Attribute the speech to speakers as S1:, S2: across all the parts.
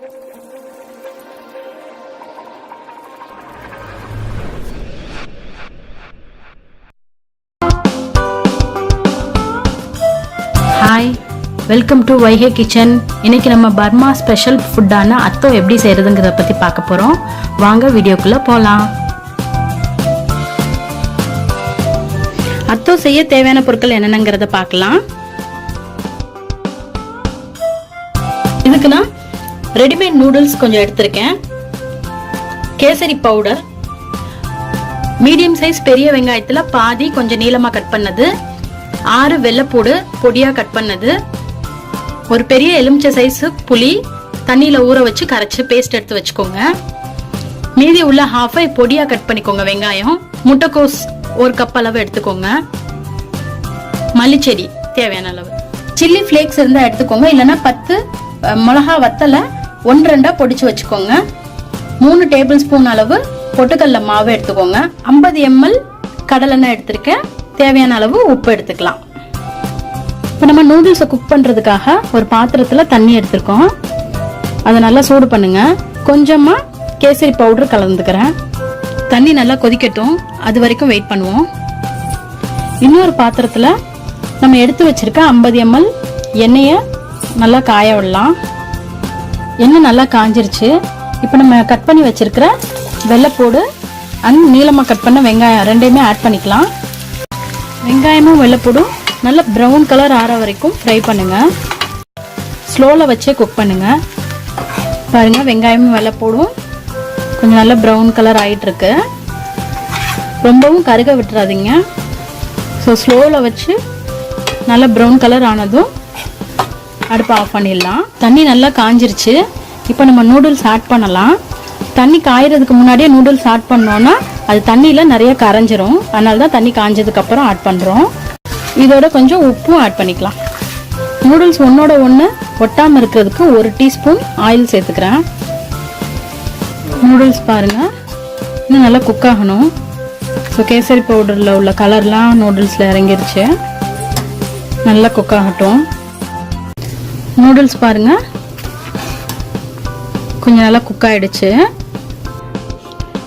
S1: Hi, welcome to Vaigai kitchen. இன்னைக்கு நம்ம Burma special ஃபுட்டான atho எப்படி செய்யறதுங்கறத பத்தி பார்க்க போறோம். வாங்க வீடியோக்குள்ள போலாம். அத்தோ செய்ய தேவையான பொருட்கள் என்னென்னங்கறத பார்க்கலாம். இதுக்கு நான் ரெடிமேட் நூடுல்ஸ் கொஞ்சம் எடுத்துர்க்கேன். கேசரி பவுடர், மீடியம் சைஸ் பெரிய வெங்காயத்துல பாதி கொஞ்சம் நீளமா கட் பண்ணது, 6 வெள்ளைப்பூடு பொடியா கட் பண்ணது, ஒரு பெரிய எலுமிச்சை சைஸ் புளி தண்ணியில ஊற வச்சு கரைச்சு பேஸ்ட் எடுத்து வச்சுக்கோங்க. மீதி உள்ள ஹாஃபை பொடியா கட் பண்ணிக்கோங்க. வெங்காயம், முட்டைக்கோஸ் 1 கப் அளவு எடுத்துக்கோங்க. மல்லிச்செடி தேவையான அளவு, சில்லி ஃபிளேக்ஸ் இருந்தா எடுத்துக்கோங்க, இல்லைன்னா 10 மிளகா வத்தலை 1-2 பொடிச்சு வச்சுக்கோங்க. 3 டேபிள் ஸ்பூன் அளவு பொட்டுக்கடலை மாவு எடுத்துக்கோங்க. 50 ml கடலெண்ணெய் எடுத்திருக்கேன். தேவையான அளவு உப்பு எடுத்துக்கலாம். இப்போ நம்ம நூடுல்ஸை குக் பண்றதுக்காக ஒரு பாத்திரத்துல தண்ணி எடுத்துருக்கோம். அதை நல்லா சூடு பண்ணுங்க. கொஞ்சமா கேசரி பவுடர் கலந்துக்கிறேன். தண்ணி நல்லா கொதிக்கட்டும், அது வரைக்கும் வெயிட் பண்ணுவோம். இன்னொரு பாத்திரத்துல நம்ம எடுத்து வச்சிருக்க 50 ml எண்ணெயை நல்லா காய விடலாம். எண்ணெய் நல்லா காஞ்சிருச்சு. இப்போ நம்ம கட் பண்ணி வச்சிருக்கிற வெள்ளைப்பூடு அண்ட் நீளமா கட் பண்ண வெங்காயம் ரெண்டையுமே ஆட் பண்ணிக்கலாம். வெங்காயமும் வெள்ளைப்பூடும் நல்லா ப்ரௌன் கலர் ஆற வரைக்கும் ஃப்ரை பண்ணுங்க. ஸ்லோல வச்சே குக் பண்ணுங்க. பாருங்க, வெங்காயமும் வெள்ளைப்பூடும் கொஞ்சம் நல்லா ப்ரௌன் கலர் ஆயிட்டு இருக்கு. ரொம்பவும் கருக விட்டுறாதீங்க. ஸோ ஸ்லோல வச்சு நல்லா ப்ரௌன் கலர் ஆனதும் அடுப்பு ஆஃப் பண்ணிடலாம். தண்ணி நல்லா காஞ்சிருச்சு. இப்போ நம்ம நூடுல்ஸ் ஆட் பண்ணலாம். தண்ணி காயறதுக்கு முன்னாடியே நூடுல்ஸ் ஆட் பண்ணோம்னா அது தண்ணியில நிறைய கரைஞ்சிரும். அதனால தான் தண்ணி காஞ்சதுக்கு அப்புறம் ஆட் பண்றோம். இதோட கொஞ்சம் உப்பும் ஆட் பண்ணிக்கலாம். நூடுல்ஸ் ஒன்னோட ஒன்று ஒட்டாம இருக்கிறதுக்கு 1 டீஸ்பூன் ஆயில் சேர்த்துக்கிறேன். நூடுல்ஸ் பாருங்க, இன்னும் நல்லா குக் ஆகணும். ஸோ கேசரி பவுடர்ல உள்ள கலர்லாம் நூடுல்ஸ்ல இறங்கிருச்சு. நல்லா குக் ஆகட்டும். நூடுல்ஸ் பாருங்க கொஞ்சம் நல்லா குக் ஆயிடுச்சு.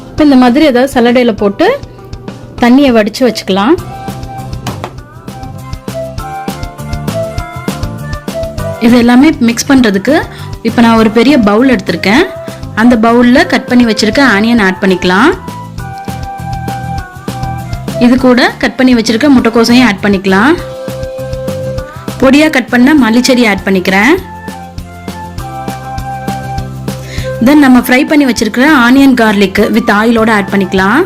S1: இப்போ இந்த மாதிரி ஏதாவது சல்லடையில போட்டு தண்ணியை வடிச்சு வச்சுக்கலாம். இது எல்லாமே மிக்ஸ் பண்றதுக்கு இப்போ நான் ஒரு பெரிய பவுல் எடுத்திருக்கேன். அந்த பவுல்ல கட் பண்ணி வச்சிருக்க ஆனியன் ஆட் பண்ணிக்கலாம். இது கூட கட் பண்ணி வச்சிருக்க முட்டைக்கோசையும் ஆட் பண்ணிக்கலாம். பொடியா கட் பண்ண மல்லிச்செடி ஆட் பண்ணிக்கிறேன். தென் நம்ம ஃப்ரை பண்ணி வச்சிருக்கிற ஆனியன் கார்லிக் வித் ஆயிலோட ஆட் பண்ணிக்கலாம்.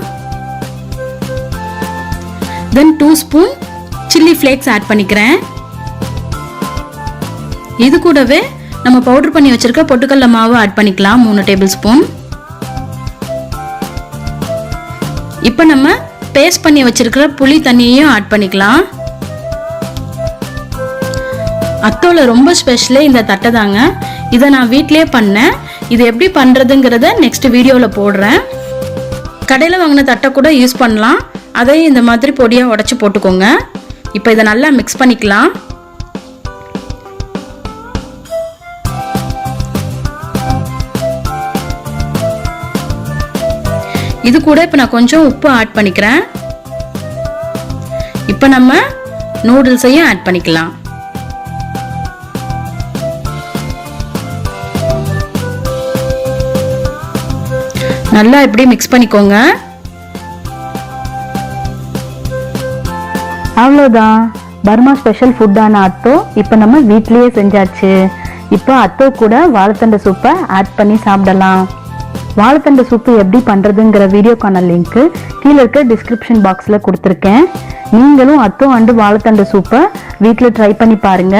S1: தென் 2 ஸ்பூன் சில்லி ஃபிளேக்ஸ் ஆட் பண்ணிக்கிறேன். இது கூடவே நம்ம பவுடர் பண்ணி வச்சிருக்க பொட்டுக்கடலை மாவு ஆட் பண்ணிக்கலாம், 3 டேபிள் ஸ்பூன். இப்போ நம்ம பேஸ்ட் பண்ணி வச்சிருக்கிற புளி தண்ணியையும் ஆட் பண்ணிக்கலாம். அத்தோல ரொம்ப ஸ்பெஷலே இந்த தட்டை தாங்க. இதை நான் வீட்லயே பண்ணேன். இது எப்படி பண்றதுங்கிறத நெக்ஸ்ட் வீடியோல போடுறேன். கடையில் வாங்கின தட்டை கூட யூஸ் பண்ணலாம். அதையும் இந்த மாதிரி பொடியா உடைச்சு போட்டுக்கோங்க. இப்போ இதை நல்லா மிக்ஸ் பண்ணிக்கலாம். இது கூட இப்போ நான் கொஞ்சம் உப்பு ஆட் பண்ணிக்கிறேன். இப்போ நம்ம நூடுல்ஸையும் ஆட் பண்ணிக்கலாம். நல்லா இப்படி மிக்ஸ் பண்ணிக்கோங்க. அவ்வளோதான், பர்மா ஸ்பெஷல் ஃபுட்டான அத்தோ இப்போ நம்ம வீட்லயே செஞ்சாச்சு. இப்போ அத்தோ கூட வாழைத்தண்டு சூப்பை ஆட் பண்ணி சாப்பிடலாம். வாழைத்தண்டு சூப்பு எப்படி பண்றதுங்கிற வீடியோக்கான லிங்க் கீழே இருக்க டிஸ்கிரிப்ஷன் பாக்ஸ்ல கொடுத்துருக்கேன். நீங்களும் அத்தோ அண்டு வாழைத்தண்டு சூப்பை வீட்டில் ட்ரை பண்ணி பாருங்க.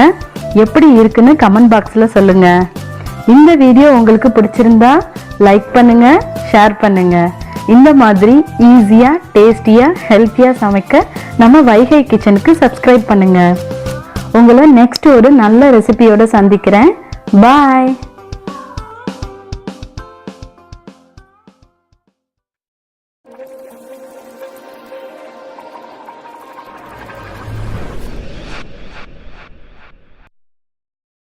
S1: எப்படி இருக்குன்னு கமெண்ட் பாக்ஸ்ல சொல்லுங்க. இந்த வீடியோ உங்களுக்கு பிடிச்சிருந்தா லைக் பண்ணுங்க, ஷேர் பண்ணுங்க. இந்த மாதிரி ஈஸியா, டேஸ்டியா, ஹெல்த்தியா சமைக்க நம்ம வைகை கிச்சனுக்கு சப்ஸ்கிரைப் பண்ணுங்க. உங்களை நெக்ஸ்ட் ஒரு நல்ல ரெசிபியோட சந்திக்கிறேன். பாய்.